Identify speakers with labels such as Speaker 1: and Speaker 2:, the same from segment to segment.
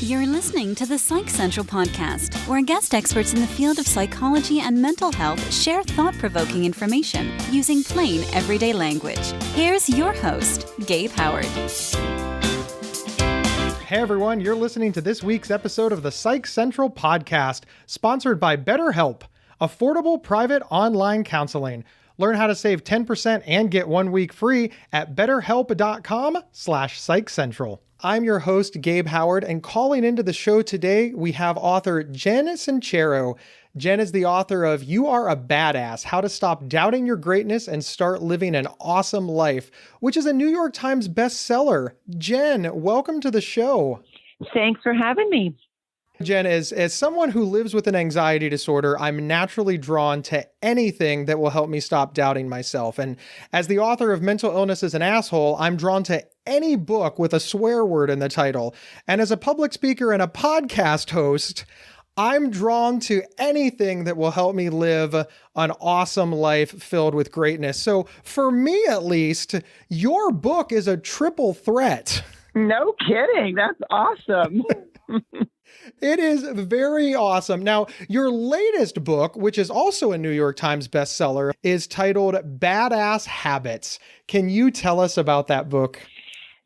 Speaker 1: You're listening to the Psych Central podcast, where guest experts in the field of psychology and mental health share thought-provoking information using plain, everyday language. Here's your host, Gabe Howard.
Speaker 2: Hey everyone, you're listening to this week's episode of the Psych Central podcast, sponsored by BetterHelp, affordable private online counseling. Learn how to save 10% and get 1 week free at betterhelp.com/psychcentral. I'm your host, Gabe Howard, and calling into the show today, we have author Jen Sincero. Jen is the author of You Are a Badass, How to Stop Doubting Your Greatness and Start Living an Awesome Life, which is a New York Times bestseller. Jen, welcome to the show.
Speaker 3: Thanks for having me.
Speaker 2: Jen, as someone who lives with an anxiety disorder, I'm naturally drawn to anything that will help me stop doubting myself. And as the author of Mental Illness is an Asshole, I'm drawn to any book with a swear word in the title. And as a public speaker and a podcast host, I'm drawn to anything that will help me live an awesome life filled with greatness. So for me, at least, your book is a triple threat.
Speaker 3: No kidding. That's awesome.
Speaker 2: It is very awesome. Now, your latest book, which is also a New York Times bestseller, is titled Badass Habits. Can you tell us about that book?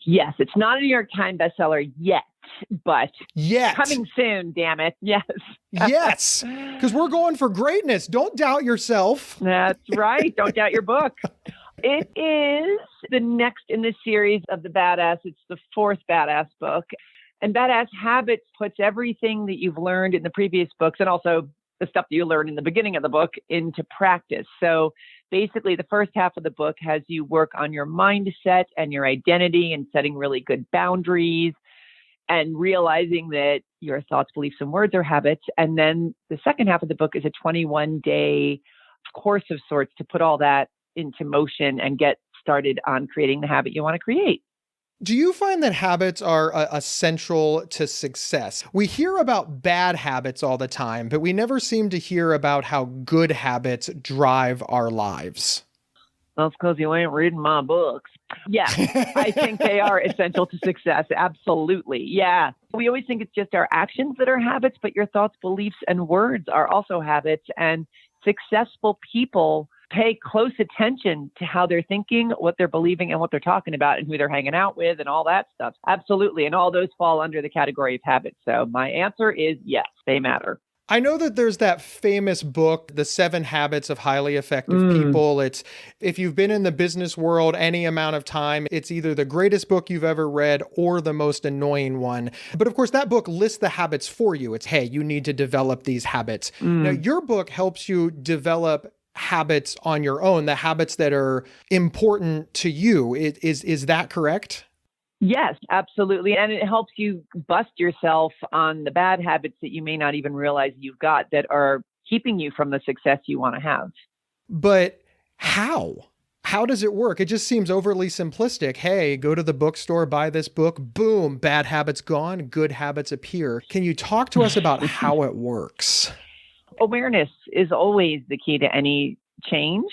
Speaker 3: Yes, it's not a New York Times bestseller yet, but coming soon, damn it. Yes.
Speaker 2: Yes, because we're going for greatness. Don't doubt yourself.
Speaker 3: That's right. Don't doubt your book. It is the next in the series of the Badass. It's the fourth Badass book. And Badass Habits puts everything that you've learned in the previous books and also the stuff that you learned in the beginning of the book into practice. So basically, the first half of the book has you work on your mindset and your identity and setting really good boundaries and realizing that your thoughts, beliefs, and words are habits. And then the second half of the book is a 21-day course of sorts to put all that into motion and get started on creating the habit you want to create.
Speaker 2: Do you find that habits are essential to success? We hear about bad habits all the time, but we never seem to hear about how good habits drive our lives.
Speaker 3: That's because you ain't reading my books. Yeah, I think they are essential to success. Absolutely. Yeah. We always think it's just our actions that are habits, but your thoughts, beliefs, and words are also habits. And successful people pay close attention to how they're thinking, what they're believing, and what they're talking about, and who they're hanging out with, and all that stuff. Absolutely. And all those fall under the category of habits. So my answer is yes, they matter.
Speaker 2: I know that there's that famous book, The 7 Habits of Highly Effective People. It's, if you've been in the business world any amount of time, it's either the greatest book you've ever read or the most annoying one. But of course, that book lists the habits for you. It's, hey, you need to develop these habits. Now, your book helps you develop habits on your own, the habits that are important to you. Is that correct?
Speaker 3: Yes, absolutely. And it helps you bust yourself on the bad habits that you may not even realize you've got that are keeping you from the success you want to have.
Speaker 2: But how? How does it work? It just seems overly simplistic. Hey, go to the bookstore, buy this book, boom, bad habits gone, good habits appear. Can you talk to us about how it works?
Speaker 3: Awareness is always the key to any change.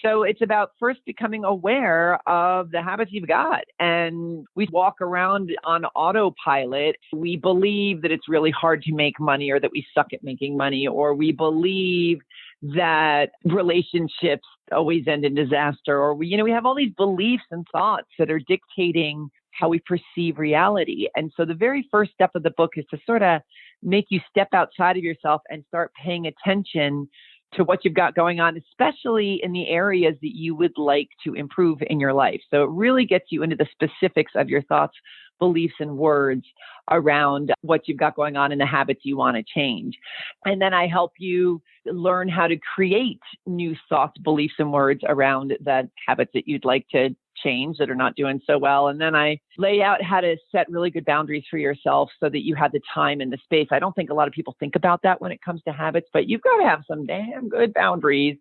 Speaker 3: So it's about first becoming aware of the habits you've got. And we walk around on autopilot. We believe that it's really hard to make money, or that we suck at making money, or we believe that relationships always end in disaster, or we have all these beliefs and thoughts that are dictating how we perceive reality. And so the very first step of the book is to sort of make you step outside of yourself and start paying attention to what you've got going on, especially in the areas that you would like to improve in your life. So it really gets you into the specifics of your thoughts, beliefs, and words around what you've got going on and the habits you want to change. And then I help you learn how to create new thoughts, beliefs, and words around the habits that you'd like to change that are not doing so well. And then I lay out how to set really good boundaries for yourself so that you have the time and the space. I don't think a lot of people think about that when it comes to habits, but you've got to have some damn good boundaries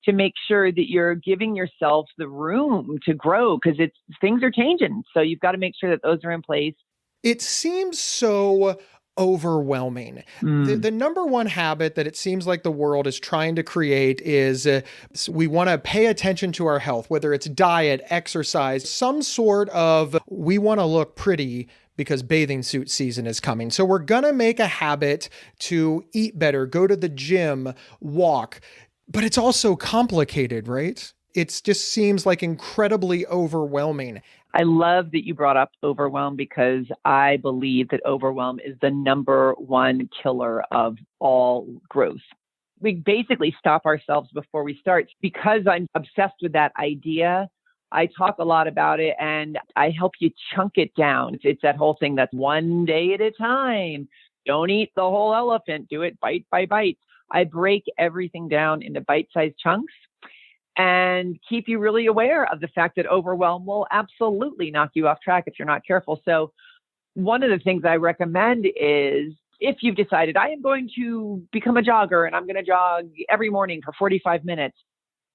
Speaker 3: to make sure that you're giving yourself the room to grow, because things are changing. So you've got to make sure that those are in place.
Speaker 2: It seems so overwhelming. The number one habit that it seems like the world is trying to create is we want to pay attention to our health, whether it's diet, exercise, some sort of, we want to look pretty because bathing suit season is coming. So we're going to make a habit to eat better, go to the gym, walk, but it's also complicated, right? It just seems like incredibly overwhelming.
Speaker 3: I love that you brought up overwhelm because I believe that overwhelm is the number one killer of all growth. We basically stop ourselves before we start. Because I'm obsessed with that idea, I talk a lot about it and I help you chunk it down. It's that whole thing that's one day at a time. Don't eat the whole elephant. Do it bite by bite. I break everything down into bite-sized chunks and keep you really aware of the fact that overwhelm will absolutely knock you off track if you're not careful. So one of the things I recommend is if you've decided I am going to become a jogger and I'm going to jog every morning for 45 minutes,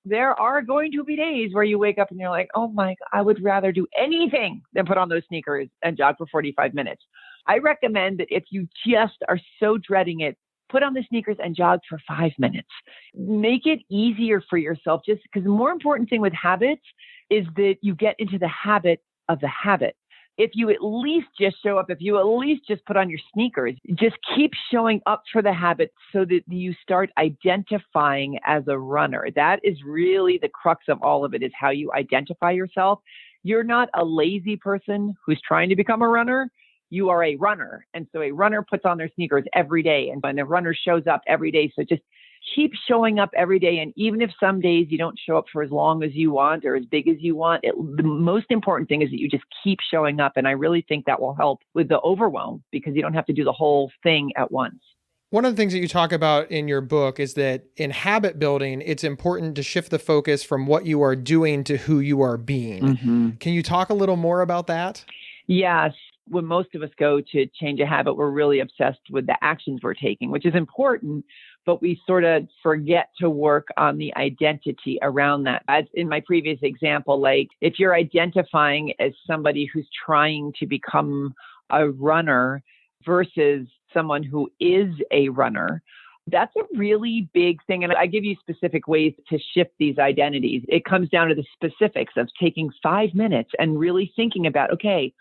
Speaker 3: there are going to be days where you wake up and you're like, oh my, I would rather do anything than put on those sneakers and jog for 45 minutes. I recommend that if you just are so dreading it, put on the sneakers and jog for 5 minutes. Make it easier for yourself, just because the more important thing with habits is that you get into the habit of the habit. If you at least just show up, if you at least just put on your sneakers, just keep showing up for the habit so that you start identifying as a runner. That is really the crux of all of it, is how you identify yourself. You're not a lazy person who's trying to become a runner. You are a runner. And so a runner puts on their sneakers every day, and a runner shows up every day. So just keep showing up every day. And even if some days you don't show up for as long as you want or as big as you want, the most important thing is that you just keep showing up. And I really think that will help with the overwhelm because you don't have to do the whole thing at once.
Speaker 2: One of the things that you talk about in your book is that in habit building, it's important to shift the focus from what you are doing to who you are being. Mm-hmm. Can you talk a little more about that?
Speaker 3: Yes. When most of us go to change a habit, we're really obsessed with the actions we're taking, which is important, but we sort of forget to work on the identity around that. As in my previous example, like if you're identifying as somebody who's trying to become a runner versus someone who is a runner, that's a really big thing. And I give you specific ways to shift these identities. It comes down to the specifics of taking 5 minutes and really thinking about, okay,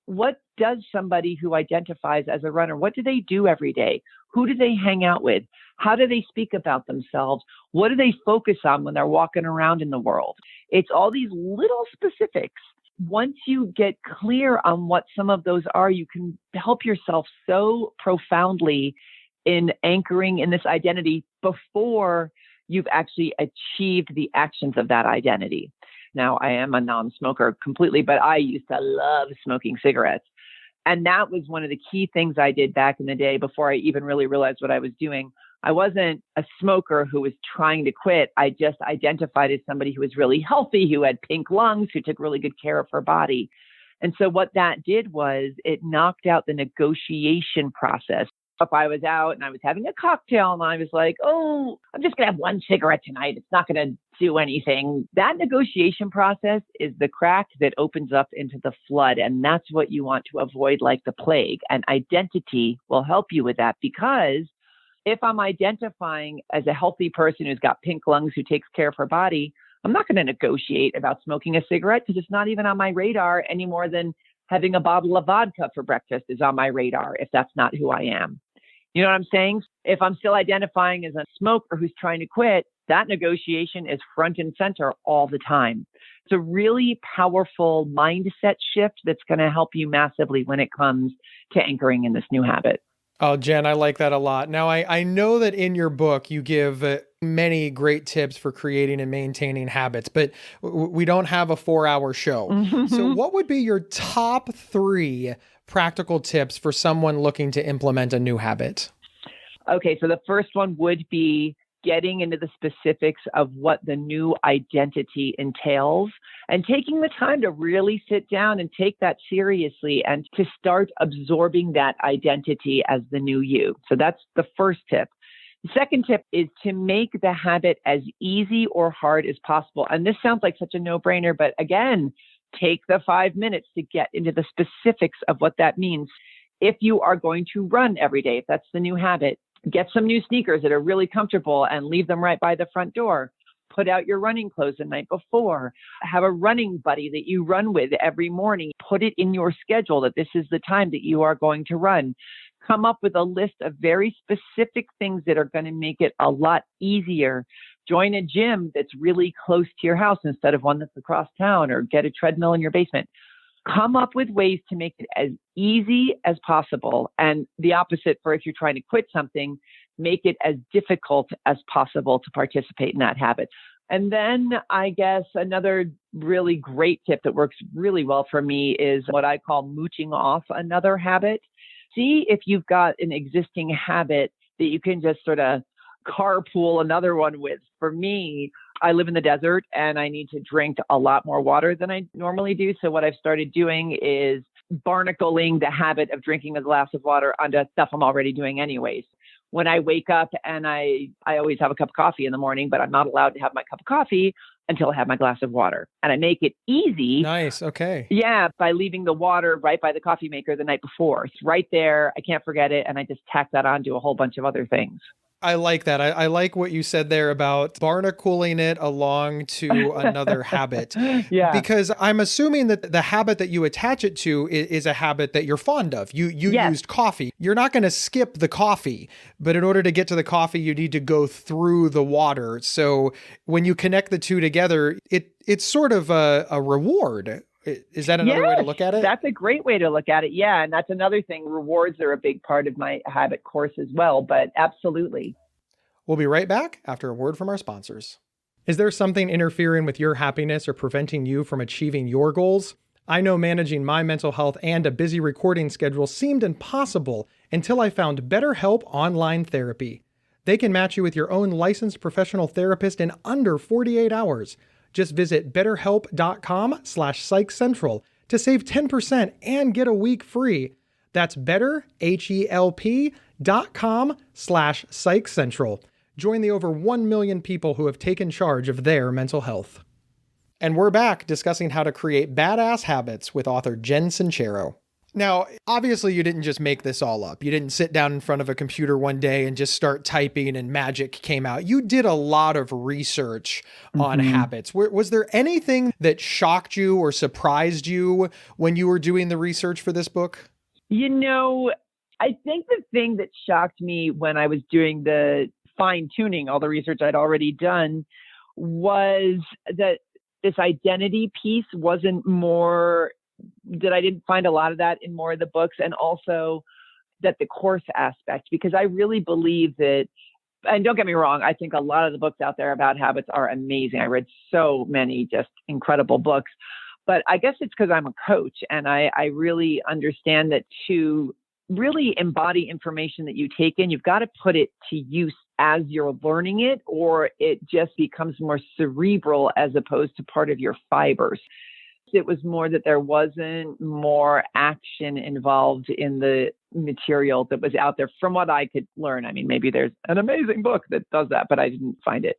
Speaker 3: what does somebody who identifies as a runner, what do they do every day? Who do they hang out with? How do they speak about themselves? What do they focus on when they're walking around in the world? It's all these little specifics. Once you get clear on what some of those are, you can help yourself so profoundly in anchoring in this identity before you've actually achieved the actions of that identity. Now, I am a non-smoker completely, but I used to love smoking cigarettes. And that was one of the key things I did back in the day before I even really realized what I was doing. I wasn't a smoker who was trying to quit. I just identified as somebody who was really healthy, who had pink lungs, who took really good care of her body. And so what that did was it knocked out the negotiation process. If I was out and I was having a cocktail and I was like, oh, I'm just going to have one cigarette tonight, it's not going to do anything. That negotiation process is the crack that opens up into the flood. And that's what you want to avoid like the plague. And identity will help you with that, because if I'm identifying as a healthy person who's got pink lungs, who takes care of her body, I'm not going to negotiate about smoking a cigarette because it's not even on my radar any more than having a bottle of vodka for breakfast is on my radar if that's not who I am. You know what I'm saying? If I'm still identifying as a smoker who's trying to quit, that negotiation is front and center all the time. It's a really powerful mindset shift that's going to help you massively when it comes to anchoring in this new habit.
Speaker 2: Oh, Jen, I like that a lot. Now, I know that in your book, you give many great tips for creating and maintaining habits, but we don't have a 4-hour show. Mm-hmm. So what would be your top 3 practical tips for someone looking to implement a new habit?
Speaker 3: Okay, so the first one would be getting into the specifics of what the new identity entails and taking the time to really sit down and take that seriously and to start absorbing that identity as the new you. So that's the first tip. The second tip is to make the habit as easy or hard as possible. And this sounds like such a no-brainer, but again, take the 5 minutes to get into the specifics of what that means. If you are going to run every day, if that's the new habit, get some new sneakers that are really comfortable and leave them right by the front door. Put out your running clothes the night before. Have a running buddy that you run with every morning. Put it in your schedule that this is the time that you are going to run. Come up with a list of very specific things that are going to make it a lot easier. Join a gym that's really close to your house instead of one that's across town, or get a treadmill in your basement. Come up with ways to make it as easy as possible. And the opposite for if you're trying to quit something, make it as difficult as possible to participate in that habit. And then I guess another really great tip that works really well for me is what I call mooching off another habit. See if you've got an existing habit that you can just sort of carpool another one with. For me, I live in the desert and I need to drink a lot more water than I normally do. So what I've started doing is barnacling the habit of drinking a glass of water onto stuff I'm already doing anyways. When I wake up, and I always have a cup of coffee in the morning, but I'm not allowed to have my cup of coffee until I have my glass of water. And I make it easy.
Speaker 2: Nice. Okay.
Speaker 3: Yeah, by leaving the water right by the coffee maker the night before. It's right there. I can't forget it. And I just tack that onto a whole bunch of other things.
Speaker 2: I like that. I like what you said there about barnacling it along to another habit.
Speaker 3: Yeah.
Speaker 2: Because I'm assuming that the habit that you attach it to is a habit that you're fond of. You
Speaker 3: Yes.
Speaker 2: used coffee. You're not going to skip the coffee, but in order to get to the coffee, you need to go through the water. So when you connect the two together, it's sort of a reward. Is that another way to look at it?
Speaker 3: That's a great way to look at it. Yeah. And that's another thing. Rewards are a big part of my habit course as well, but absolutely.
Speaker 2: We'll be right back after a word from our sponsors. Is there something interfering with your happiness or preventing you from achieving your goals? I know managing my mental health and a busy recording schedule seemed impossible until I found BetterHelp Online Therapy. They can match you with your own licensed professional therapist in under 48 hours. Just visit betterhelp.com/psychcentral to save 10% and get a week free. That's betterhelp.com/psychcentral. Join the over 1 million people who have taken charge of their mental health. And we're back discussing how to create badass habits with author Jen Sincero. Now, obviously, you didn't just make this all up. You didn't sit down in front of a computer one day and just start typing and magic came out. You did a lot of research on habits. Was there anything that shocked you or surprised you when you were doing the research for this book?
Speaker 3: You know, I think the thing that shocked me when I was doing the fine tuning, all the research I'd already done, was that this identity piece wasn't more, that I didn't find a lot of that in more of the books, and also that the course aspect, because I really believe that, and don't get me wrong, I think a lot of the books out there about habits are amazing. I read so many just incredible books, but I guess it's because I'm a coach and I really understand that to really embody information that you take in, you've got to put it to use as you're learning it, or it just becomes more cerebral as opposed to part of your fibers. It was more that there wasn't more action involved in the material that was out there from what I could learn. I mean, maybe there's an amazing book that does that, but I didn't find it.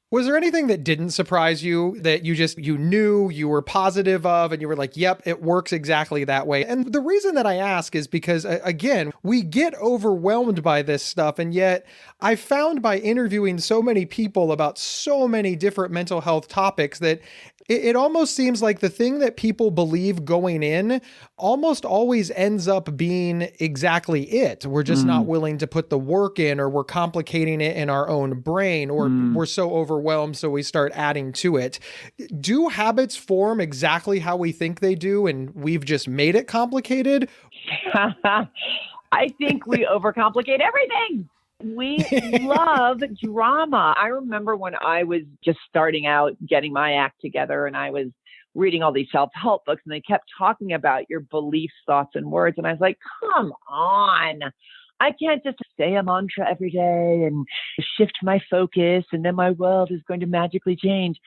Speaker 2: Was there anything that didn't surprise you that you knew, you were positive of, and you were like, yep, it works exactly that way? And the reason that I ask is because, again, we get overwhelmed by this stuff. And yet I found by interviewing so many people about so many different mental health topics that it almost seems like the thing that people believe going in almost always ends up being exactly it. We're just not willing to put the work in, or we're complicating it in our own brain, or we're so overwhelmed, so we start adding to it. Do habits form exactly how we think they do, and we've just made it complicated?
Speaker 3: I think we overcomplicate everything. We love drama. I remember when I was just starting out getting my act together and I was reading all these self-help books and they kept talking about your beliefs, thoughts, and words. And I was like, come on. I can't just say a mantra every day and shift my focus and then my world is going to magically change.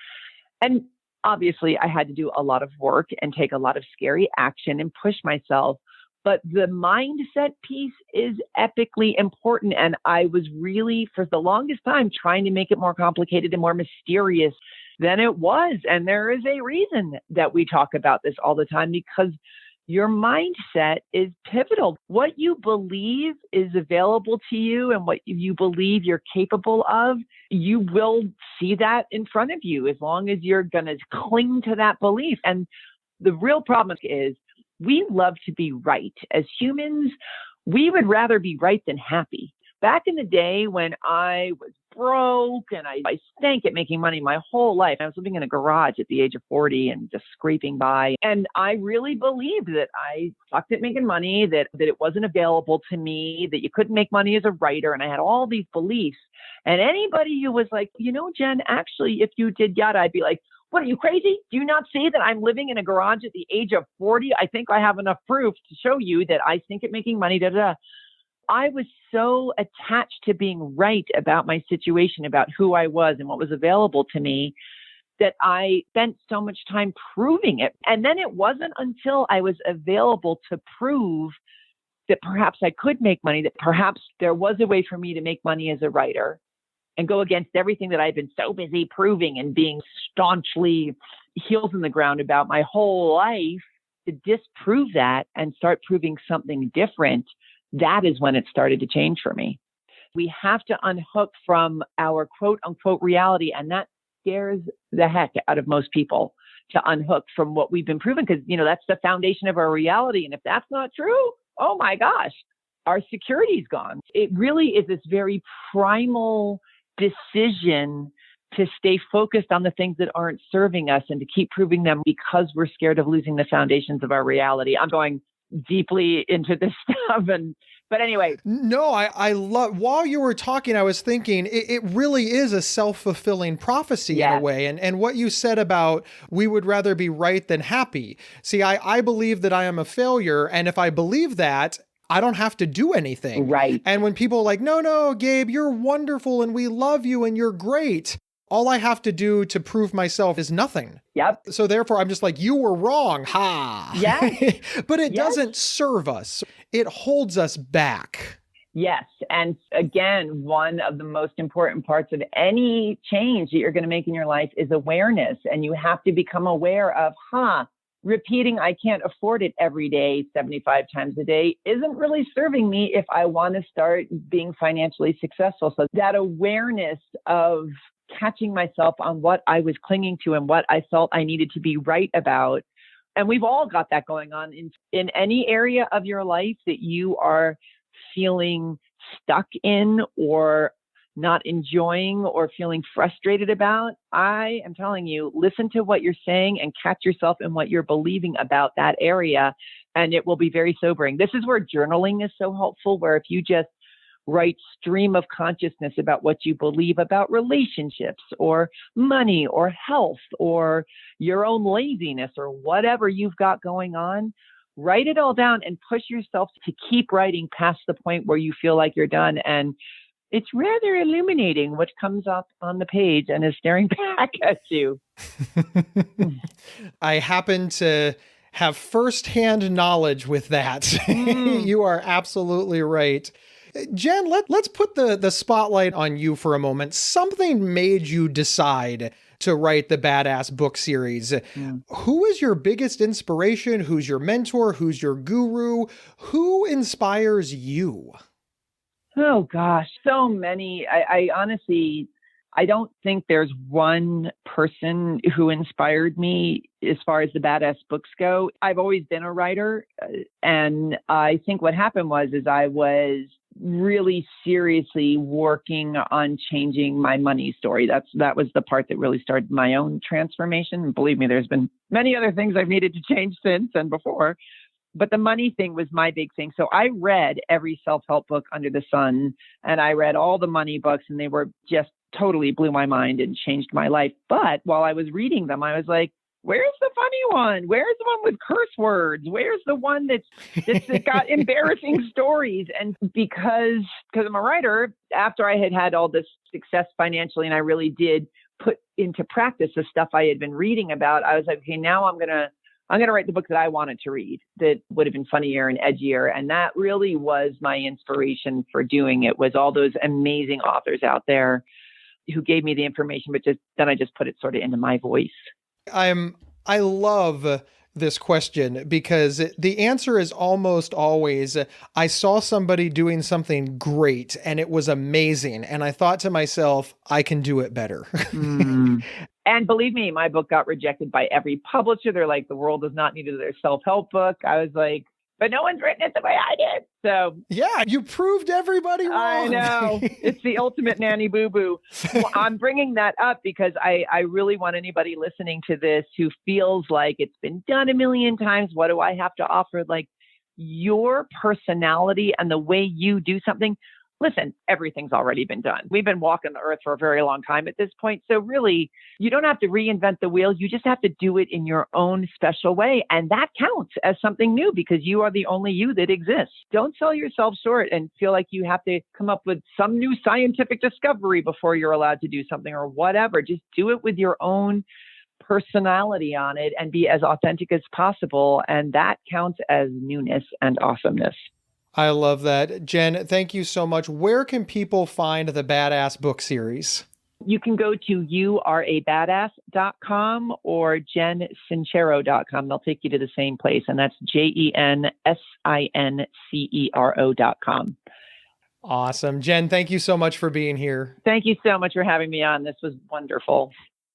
Speaker 3: And obviously I had to do a lot of work and take a lot of scary action and push myself. But the mindset piece is epically important. And I was really, for the longest time, trying to make it more complicated and more mysterious than it was. And there is a reason that we talk about this all the time, because your mindset is pivotal. What you believe is available to you and what you believe you're capable of, you will see that in front of you as long as you're going to cling to that belief. And the real problem is we love to be right. As humans, we would rather be right than happy. Back in the day when I was broke and I stank at making money my whole life, I was living in a garage at the age of 40 and just scraping by. And I really believed that I sucked at making money, that it wasn't available to me, that you couldn't make money as a writer. And I had all these beliefs. And anybody who was like, Jen, actually, if you did yada, I'd be like, what, are you crazy? Do you not see that I'm living in a garage at the age of 40? I think I have enough proof to show you that I stink at making money, I was so attached to being right about my situation, about who I was and what was available to me, that I spent so much time proving it. And then it wasn't until I was available to prove that perhaps I could make money, that perhaps there was a way for me to make money as a writer and go against everything that I've been so busy proving and being staunchly heels in the ground about my whole life, to disprove that and start proving something different. That is when it started to change for me. We have to unhook from our quote unquote reality. And that scares the heck out of most people, to unhook from what we've been proven, because, that's the foundation of our reality. And if that's not true, oh my gosh, our security's gone. It really is this very primal decision to stay focused on the things that aren't serving us and to keep proving them because we're scared of losing the foundations of our reality. I'm going deeply into this stuff. But anyway.
Speaker 2: No, I love, while you were talking, I was thinking it really is a self-fulfilling prophecy in a way. And what you said about we would rather be right than happy. See, I believe that I am a failure. And if I believe that, I don't have to do anything.
Speaker 3: Right.
Speaker 2: And when people are like, no, Gabe, you're wonderful and we love you and you're great, all I have to do to prove myself is nothing.
Speaker 3: Yep.
Speaker 2: So therefore, I'm just like, you were wrong. Ha.
Speaker 3: Yeah.
Speaker 2: But it doesn't serve us. It holds us back.
Speaker 3: Yes. And again, one of the most important parts of any change that you're going to make in your life is awareness. And you have to become aware of, repeating I can't afford it every day, 75 times a day, isn't really serving me if I want to start being financially successful. So that awareness of catching myself on what I was clinging to and what I felt I needed to be right about. And we've all got that going on in any area of your life that you are feeling stuck in or not enjoying or feeling frustrated about. I am telling you, listen to what you're saying and catch yourself in what you're believing about that area. And it will be very sobering. This is where journaling is so helpful, where if you just write stream of consciousness about what you believe about relationships or money or health or your own laziness or whatever you've got going on, write it all down and push yourself to keep writing past the point where you feel like you're done. And it's rather illuminating what comes up on the page and is staring back at you.
Speaker 2: I happen to have firsthand knowledge with that. You are absolutely right. Jen, let's put the spotlight on you for a moment. Something made you decide to write the Badass book series. Who is your biggest inspiration? Who's your mentor? Who's your guru? Who inspires you?
Speaker 3: Oh gosh, so many. I honestly, I don't think there's one person who inspired me as far as the Badass books go. I've always been a writer. And I think what happened was I was really seriously working on changing my money story. That was the part that really started my own transformation. And believe me, there's been many other things I've needed to change since and before. But the money thing was my big thing. So I read every self-help book under the sun, and I read all the money books, and they were just totally blew my mind and changed my life. But while I was reading them, I was like, where's the funny one? Where's the one with curse words? Where's the one that's got embarrassing stories? And because I'm a writer, after I had all this success financially, and I really did put into practice the stuff I had been reading about, I was like, okay, now I'm going to write the book that I wanted to read that would have been funnier and edgier. And that really was my inspiration for doing it, was all those amazing authors out there who gave me the information, but then I just put it sort of into my voice.
Speaker 2: I love this question because the answer is almost always, I saw somebody doing something great and it was amazing. And I thought to myself, I can do it better.
Speaker 3: And believe me, my book got rejected by every publisher. They're like, the world does not need their self-help book. I was like, but no one's written it the way I did. So
Speaker 2: yeah, you proved everybody wrong.
Speaker 3: I know. It's the ultimate nanny boo-boo. Well, I'm bringing that up because I really want anybody listening to this who feels like it's been done a million times. What do I have to offer? Like your personality and the way you do something. Listen, everything's already been done. We've been walking the earth for a very long time at this point. So really, you don't have to reinvent the wheel. You just have to do it in your own special way. And that counts as something new because you are the only you that exists. Don't sell yourself short and feel like you have to come up with some new scientific discovery before you're allowed to do something or whatever. Just do it with your own personality on it and be as authentic as possible. And that counts as newness and awesomeness.
Speaker 2: I love that. Jen, thank you so much. Where can people find the Badass book series?
Speaker 3: You can go to yourabadass.com or jensincero.com. They'll take you to the same place, and that's JenSincero.com.
Speaker 2: Awesome. Jen, thank you so much for being here.
Speaker 3: Thank you so much for having me on. This was wonderful.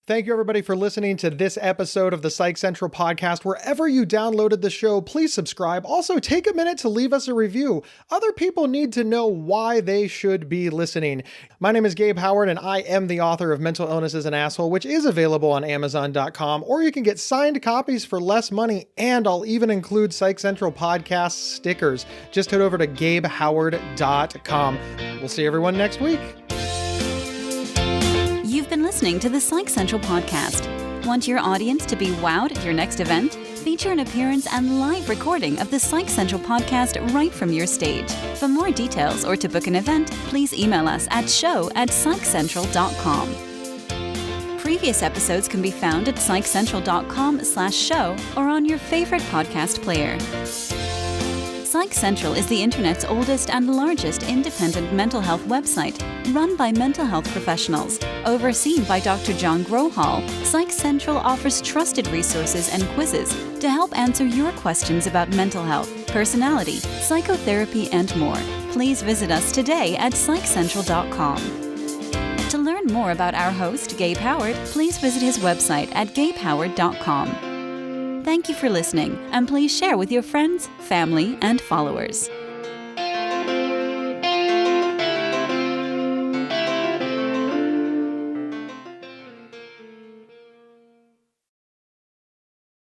Speaker 2: Thank you, everybody, for listening to this episode of the Psych Central podcast. Wherever you downloaded the show, please subscribe. Also, take a minute to leave us a review. Other people need to know why they should be listening. My name is Gabe Howard, and I am the author of Mental Illness is an Asshole, which is available on Amazon.com, or you can get signed copies for less money, and I'll even include Psych Central podcast stickers. Just head over to GabeHoward.com. We'll see everyone next week.
Speaker 1: You've been listening to the Psych Central podcast. Want your audience to be wowed at your next event? Feature an appearance and live recording of the Psych Central podcast right from your stage. For more details or to book an event, please email us at show@psychcentral.com. Previous episodes can be found at psychcentral.com/show or on your favorite podcast player. Psych Central is the internet's oldest and largest independent mental health website, run by mental health professionals. Overseen by Dr. John Grohol, Psych Central offers trusted resources and quizzes to help answer your questions about mental health, personality, psychotherapy, and more. Please visit us today at psychcentral.com. To learn more about our host, Gabe Howard, please visit his website at gabehoward.com. Thank you for listening, and please share with your friends, family, and followers.